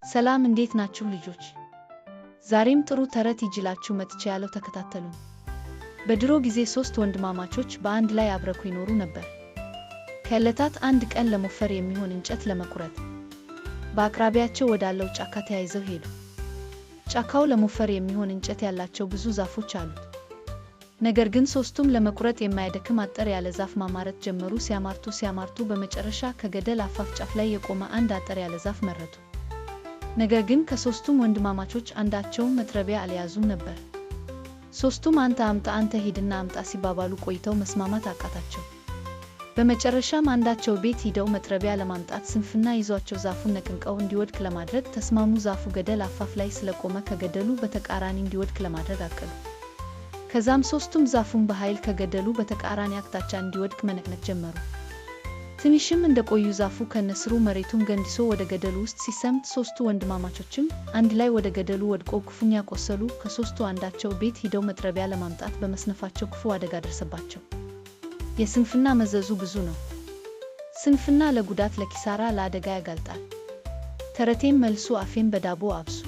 ሰላም እንዴት ናችሁ ልጆች? ዛሬም ጥሩ ተረት ይዤላችሁ መጥቻለሁ፣ ተከታተሉኝ። በድሮ ጊዜ 3 ወንድማማቾች በአንድ ላይ አብረው ይኖሩ ነበር። ከዕለታት አንድ ቀን ለሞፈር የሚሆን እንጨት ለመቁረጥ በአቅራቢያቸው ወዳለው ጫካ ተያይዘው ሄዱ። ጫካው ለሞፈር የሚሆን እንጨት ያላቸው ብዙ ዛፎች አሉት። ነገር ግን ሶስቱም ለመቁረጥ የማይደክም አጠር ያለ ዛፍ ማማረት ጀመሩ። ሲያማርቱ በመጨረሻ ከገደል አፋፍ ጫፍ ላይ የቆመ አንድ አጠር ያለ ዛፍ መረጡ። ነገር ግን ከሶስቱም ወንድማማቾች አንዳቸውም መጥረቢያ አልያዙም ነበር። ሶስቱም አንተ ሂድና አምጣ ሲባባሉ ቆይተው መስማማት አቃታቸው። በመጨረሻም አንዳቸው ቤት ሂደው መጥረቢያ ለማምጣት ስንፍና ይዟቸው ዛፉን ነቅንቀው እንዲወድቅ ለማድረግ ተስማሙ። ዛፉ ገደል አፋፍ ላይ ስለቆመ ከገደሉ በተቃራኒ እንዲወድቅ ለማድረግ አቀዱ። ከዛም ሶስቱም ዛፉን በኃይል ከገደሉ በተቃራኒ አቅጣጫ እንዲወድቅ መነቅነቅ ጀመሩ። ትንሽም እንደቆዩ ዛፉ ከነስሩ መሬቱን ገንድሶ ወደ ገደሉ ውስጥ ሲሰምጥ ሶስቱ ወንድማማቾችም አንድ ላይ ወደ ገደሉ ወድቀው ክፉኛ ቆሰሉ። ከሶስቱ አንዳቸው ቤት ሂደው መጥረቢያ ለማምጣት በመስነፋቸው ክፉ አደጋ ደረሰባቸው። የስንፍና መዘዙ ብዙ ነው። ስንፍና ለጉዳት፣ ለኪሳራ፣ ለአደጋ ያጋልጣል። ተረቴም መልሱ አፌን በዳቦ አብሱ።